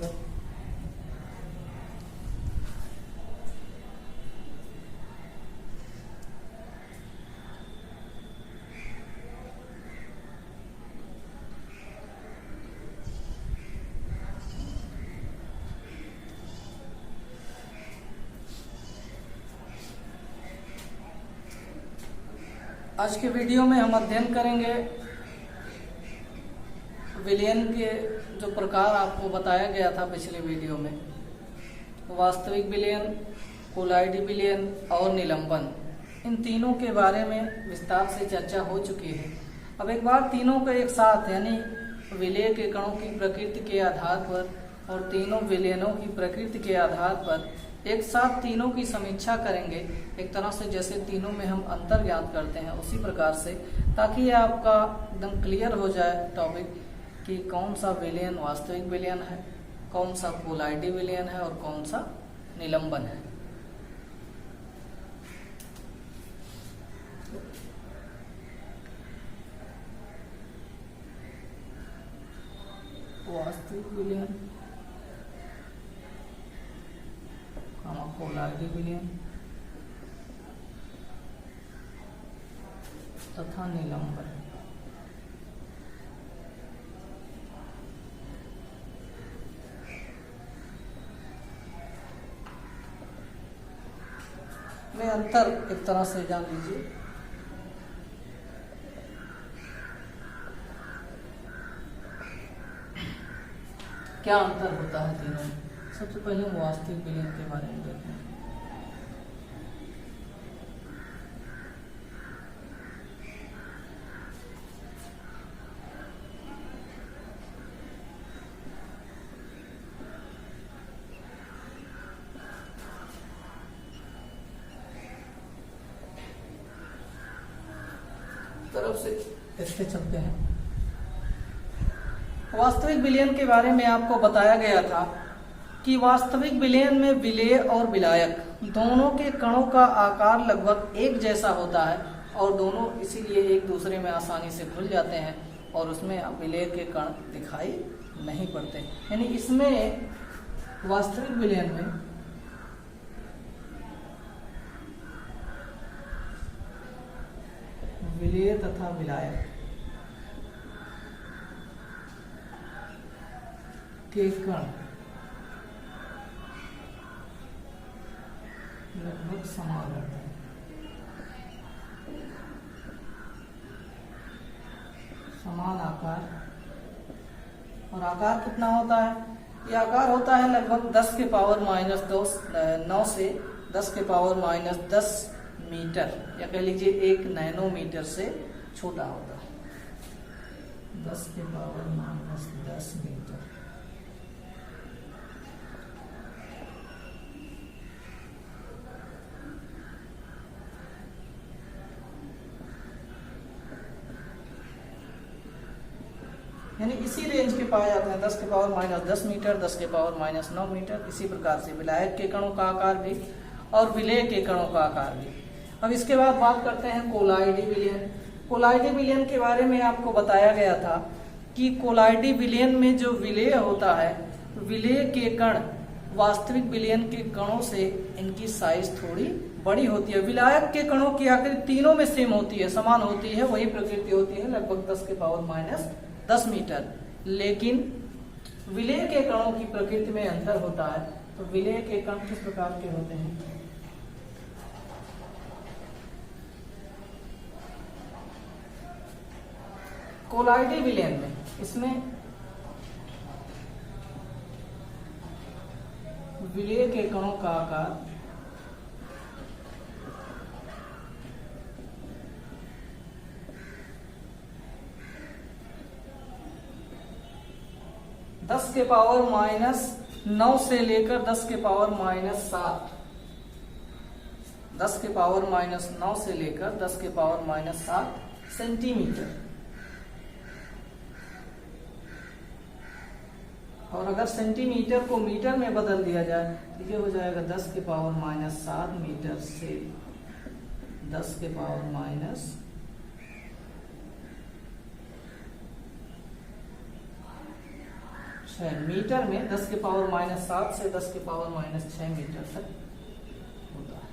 Sir. आज के video में हम अध्ययन करेंगे विलयन के जो प्रकार आपको बताया गया था पिछले वीडियो में, वास्तविक विलयन, कोलाइडी विलयन और निलंबन। इन तीनों के बारे में विस्तार से चर्चा हो चुकी है। अब एक बार तीनों को एक साथ यानी विलय के कणों की प्रकृति के आधार पर और तीनों विलयनों की प्रकृति के आधार पर एक साथ तीनों की समीक्षा करेंगे, एक तरह से जैसे तीनों में हम अंतर ज्ञात करते हैं उसी प्रकार से, ताकि ये आपका एकदम क्लियर हो जाए टॉपिक कि कौन सा विलयन वास्तविक विलयन है, कौन सा कोलाइडी विलयन है और कौन सा निलंबन है। वास्तविक विलयन, कोलाइडी विलयन तथा निलंबन। में अंतर एक तरह से जान लीजिए। क्या अंतर होता है तीनों में? सबसे पहले हम वास्तविक विलयन के बारे में देखते हैं। तरफ से इसके चलते हैं। वास्तविक विलयन के बारे में आपको बताया गया था कि वास्तविक विलयन में विलेय और विलायक दोनों के कणों का आकार लगभग एक जैसा होता है और दोनों इसीलिए एक दूसरे में आसानी से घुल जाते हैं और उसमें विलेय के कण दिखाई नहीं पड़ते। यानी इसमें वास्तविक विलयन में विलेय तथा विलायक के कण लगभग समान रहते हैं। समान आकार, और आकार कितना होता है? ये आकार होता है लगभग 10 के पावर माइनस 9 से 10 के पावर माइनस 10 मीटर, या कह लीजिए 1 नैनोमीटर से छोटा होता है। 10 के पावर माइनस 10 मीटर। यानी इसी रेंज के पाए जाते हैं, 10 के पावर माइनस 10 मीटर, 10 के पावर माइनस 9 मीटर। इसी प्रकार से विलायक के कणों का आकार भी और विलेय के कणों का आकार भी। अब इसके बाद बात करते हैं कोलाइडी विलयन। कोलाइडी विलयन के बारे में आपको बताया गया था कि कोलाइडी विलयन में जो विलेय होता है, विलेय के कण वास्तविक विलयन के कणों से इनकी साइज थोड़ी बड़ी होती है। विलायक के कणों की आकृति तीनों में सेम होती है, समान होती है, वही प्रकृति होती है, लगभग 10 के पावर माइनस 10 मीटर। लेकिन विलेय के कणों की प्रकृति में अंतर होता है। तो विलेय के कण किस प्रकार के होते हैं? कोलाइडी विलयन में इसमें विलेय के कणों का आकार दस के पावर माइनस 9 से लेकर 10 के पावर माइनस 7, 10 के पावर माइनस 9 से लेकर 10 के पावर माइनस 7 सेंटीमीटर। और अगर सेंटीमीटर को मीटर में बदल दिया जाए तो ये हो जाएगा 10 के पावर माइनस 7 मीटर से 10 के पावर माइनस 6 6 मीटर में 10 के पावर माइनस 7 से 10 के पावर माइनस 6 मीटर तक होता है।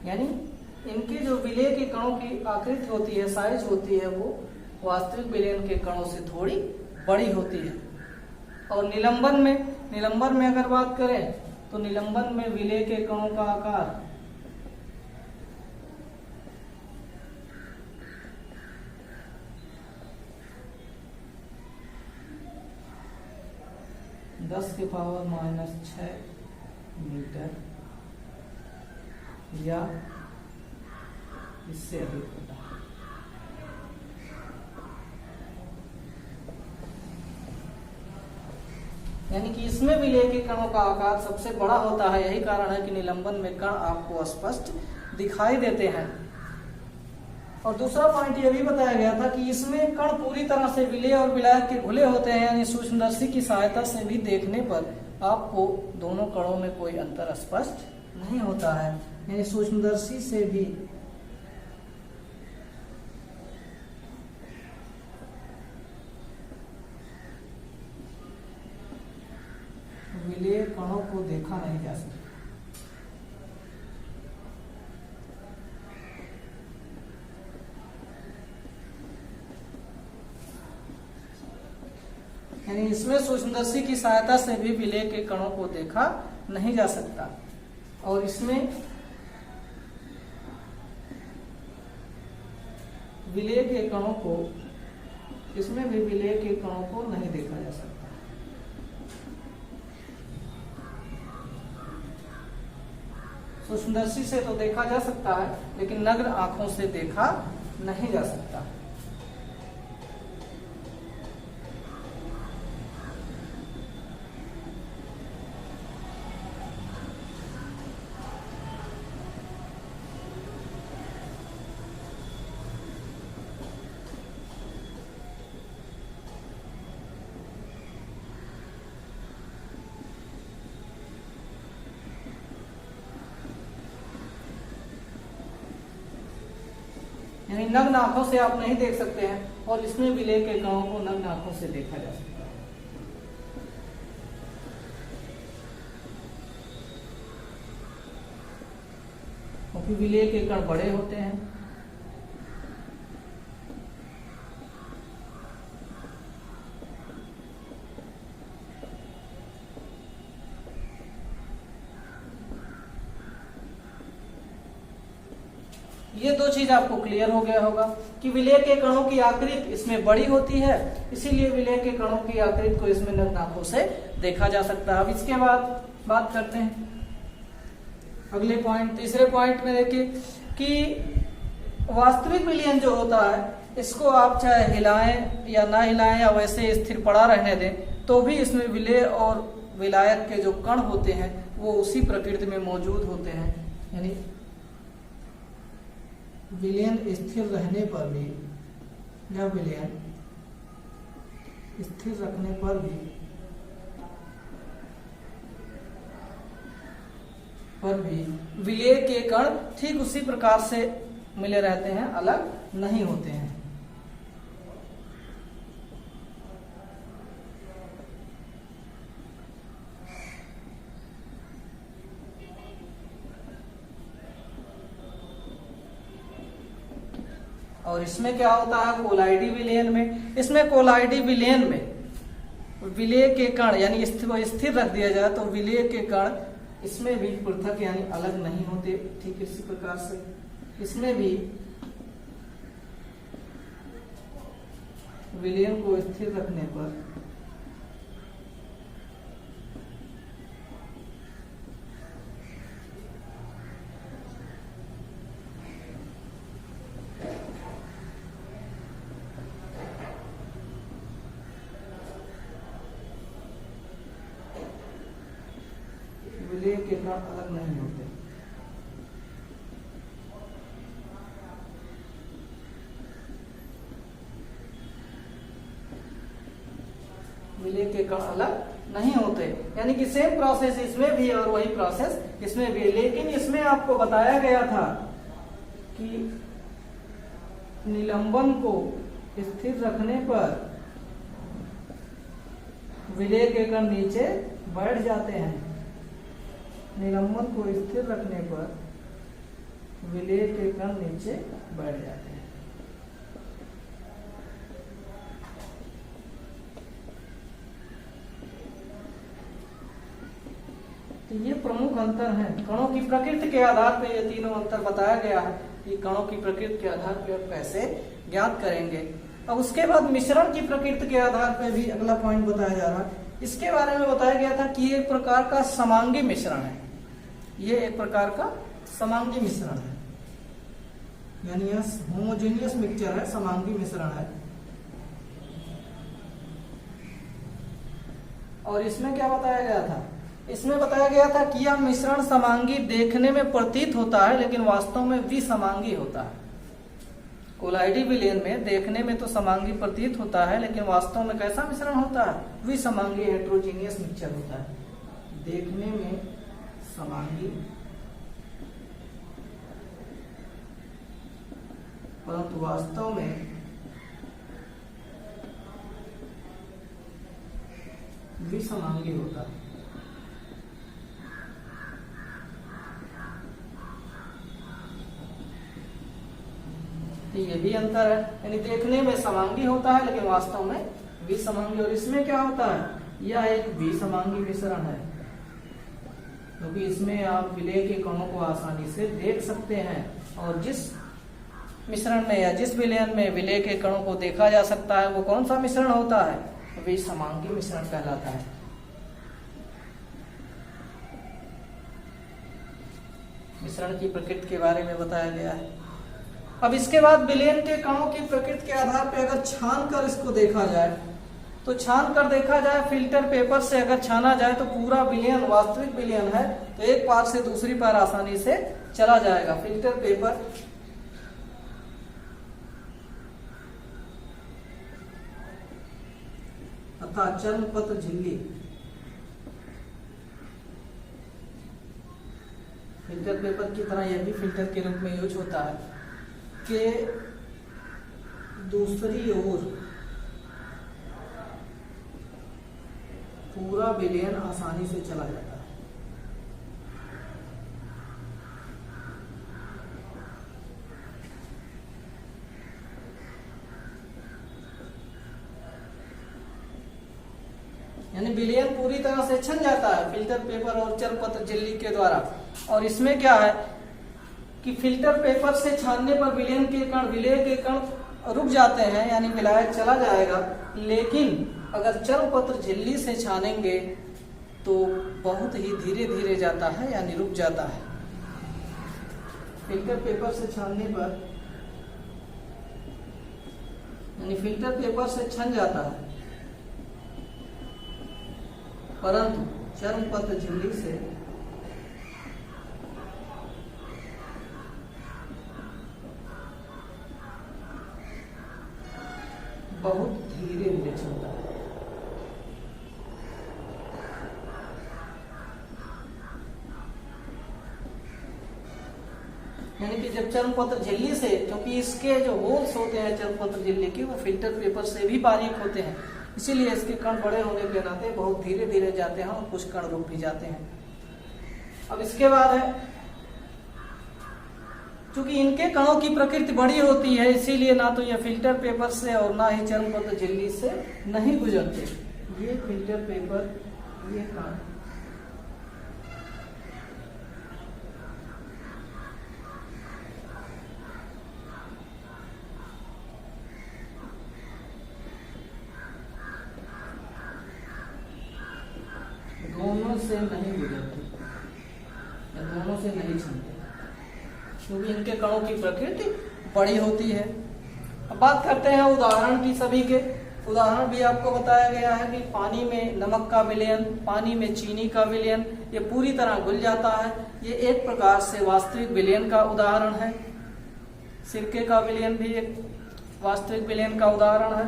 यानी इनके जो विलेय के कणों की आकृति होती है, साइज होती है, वो वास्तविक विलयन के कणों से थोड़ी बड़ी होती है। और निलंबन में अगर बात करें तो निलंबन में विलेय के कणों का आकार दस के पावर माइनस 6 मीटर या इससे अधिक होता है। यानी कि इसमें विलेय के कणों का आकार सबसे बड़ा होता है। यही कारण है कि निलंबन में कण आपको स्पष्ट दिखाई देते हैं। और दूसरा पॉइंट यह भी बताया गया था कि इसमें कण पूरी तरह से विलेय और विलायक के घुले होते हैं। यानी सूक्ष्मदर्शी की सहायता से भी देखने पर आपको दोनों कणों में कोई अंतर स्पष्ट नहीं होता है। यानी सूक्ष्मदर्शी से भी विलेय कणों को देखा नहीं जा सकता। यानी इसमें सूक्ष्मदर्शी की सहायता से भी विलेय के कणों को देखा नहीं जा सकता। और इसमें विलेय के कणों को इसमें भी विलेय के कणों को नहीं देखा जा सकता। सूक्ष्मदर्शी से तो देखा जा सकता है, लेकिन नग्न आंखों से देखा नहीं जा सकता। यानी नग्न आंखों से आप नहीं देख सकते हैं, और इसमें विलेय के कणों को नग्न आंखों से देखा जा सकता है। क्योंकि विलेय के कण बड़े होते हैं। ये दो चीज आपको क्लियर हो गया होगा कि विलेय के कणों की आकृति इसमें बड़ी होती है, इसीलिए विलेय के कणों की आकृति को इसमें नग्न आंखों से देखा जा सकता है। अब इसके बाद बात करते हैं अगले पॉइंट, तीसरे पॉइंट में देखिए कि वास्तविक विलयन जो होता है, इसको आप चाहे हिलाएं या ना हिलाएं या वैसे स्थिर पड़ा रहने दें, तो भी इसमें विलेय और विलायक के जो कण होते हैं वो उसी प्रकृति में मौजूद होते हैं। यानी विलयन स्थिर रहने पर भी या विलयन स्थिर रखने पर भी विलेय के कण ठीक उसी प्रकार से मिले रहते हैं, अलग नहीं होते हैं। और इसमें क्या होता है कोलाइडी विलयन में, इसमें कोलाइडी विलयन में विलेय के कण यानी स्थिर रख दिया जाए तो विलेय के कण इसमें भी पृथक यानी अलग नहीं होते। ठीक इसी प्रकार से इसमें भी विलयन को स्थिर रखने पर विलेय के कण अलग नहीं होते। विलेय के कण अलग नहीं होते, यानी कि सेम प्रोसेस इसमें भी और वही प्रोसेस इसमें भी। लेकिन इसमें आपको बताया गया था कि निलंबन को स्थिर रखने पर विलेय के कण नीचे बैठ जाते हैं। निलंबन को स्थिर रखने पर विलेय के कण नीचे बैठ जाते हैं। तो ये प्रमुख अंतर है। कणों की प्रकृति के आधार पर ये तीनों अंतर बताया गया है। ये कणों की प्रकृति के आधार पर कैसे ज्ञात करेंगे। अब उसके बाद मिश्रण की प्रकृति के आधार पर भी अगला पॉइंट बताया जा रहा है। इसके बारे में बताया गया था कि ये एक प्रकार का समांगी मिश्रण है। ये एक प्रकार का समांगी मिश्रण है, यानी यह होमोजेनियस मिक्सचर है, समांगी मिश्रण है। और इसमें क्या बताया गया था? इसमें बताया गया था कि यह मिश्रण समांगी देखने में प्रतीत होता है, लेकिन वास्तव में विसमांगी होता है। कोलाइडी विलयन में देखने में तो समांगी प्रतीत होता है, लेकिन वास्तव में कैसा मिश्रण होता है? विसमांगी हेट्रोजीनियस मिक्सचर होता है। देखने में समांगी, परंतु वास्तव में विसमांगी होता है। ये भी अंतर है, यानी देखने में समांगी होता है लेकिन वास्तव में विसमांगी। और इसमें क्या होता है? यह एक विसमांगी मिश्रण है, क्योंकि इसमें आप विलेय के कणों को आसानी से देख सकते हैं। और जिस मिश्रण में या जिस विलयन में विलेय के कणों को देखा जा सकता है वो कौन सा मिश्रण होता है? विसमांगी मिश्रण कहलाता है। मिश्रण की प्रकृति के बारे में बताया गया है। अब इसके बाद विलयन के कणों की प्रकृति के आधार पर अगर छान कर इसको देखा जाए, तो छान कर देखा जाए फिल्टर पेपर से अगर छाना जाए तो पूरा विलयन वास्तविक विलयन है तो एक पार से दूसरी पार आसानी से चला जाएगा। फिल्टर पेपर तथा चर्मपत्र झिल्ली, फिल्टर पेपर की तरह यह भी फिल्टर के रूप में यूज होता है कि दूसरी ओर पूरा विलयन आसानी से चला जाता है। यानी विलयन पूरी तरह से छन जाता है फिल्टर पेपर और चर्मपत्र झिल्ली के द्वारा। और इसमें क्या है कि फिल्टर पेपर से छानने पर विलयन के कण, विलेय के कण रुक जाते हैं, यानी विलायक चला जाएगा। लेकिन अगर चर्मपत्र झिल्ली से छानेंगे तो बहुत ही धीरे धीरे जाता है, यानी रुक जाता है। फिल्टर पेपर से छानने पर यानी फिल्टर पेपर से छन जाता है, परंतु चर्मपत्र झिल्ली से बहुत धीरे धीरे चलता है। यानी कि जब चर्मपत्र झिल्ली से, क्योंकि इसके जो होल्स होते हैं चर्मपत्र झिल्ली के वो फिल्टर पेपर से भी बारीक होते हैं, इसीलिए इसके कण बड़े होने के नाते बहुत धीरे धीरे जाते हैं और कुछ कण रुक भी जाते हैं। अब इसके बाद है, क्योंकि इनके कणों की प्रकृति बड़ी होती है इसीलिए ना तो ये फिल्टर पेपर से और ना ही चर्मपत्र झिल्ली से नहीं गुजरते। ये फिल्टर पेपर, ये कण दोनों से नहीं गुजरते, दोनों से नहीं छनते, क्योंकि इनके कणों की प्रकृति बड़ी होती है। अब बात करते हैं उदाहरण की। सभी के उदाहरण भी आपको बताया गया है कि पानी में नमक का विलयन, पानी में चीनी का विलयन, ये पूरी तरह घुल जाता है। ये एक प्रकार से वास्तविक विलयन का उदाहरण है। सिरके का विलयन भी एक वास्तविक विलयन का उदाहरण है।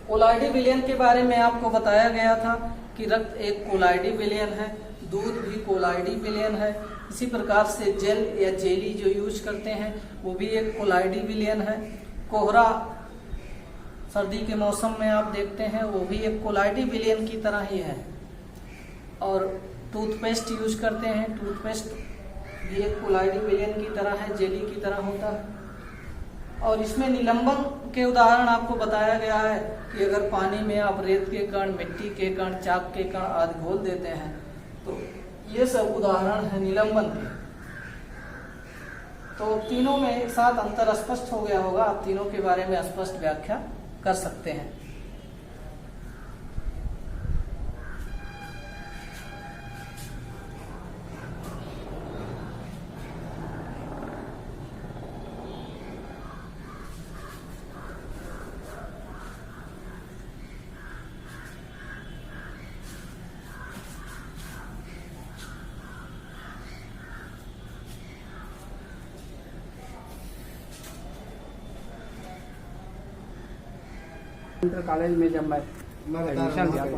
कोलाइडी विलयन के बारे में आपको बताया गया था कि रक्त एक कोलाइडी विलयन है, दूध भी कोलाइडी विलयन है। इसी प्रकार से जेल या जेली जो यूज करते हैं वो भी एक कोलाइडी विलयन है। कोहरा सर्दी के मौसम में आप देखते हैं वो भी एक कोलाइडी विलेन की तरह ही है। और टूथपेस्ट यूज करते हैं, टूथपेस्ट भी एक कोलाइडी विलेन की तरह है, जेली की तरह होता है। और इसमें निलंबन के उदाहरण आपको बताया गया है कि अगर पानी में आप रेत के कण, मिट्टी के कण, चाक के कण आदि घोल देते हैं तो ये सब उदाहरण है निलंबन के। तो तीनों में एक साथ अंतर स्पष्ट हो गया होगा, आप तीनों के बारे में स्पष्ट व्याख्या कर सकते हैं। कॉलेज में जब मैं एडमिशन लिया तो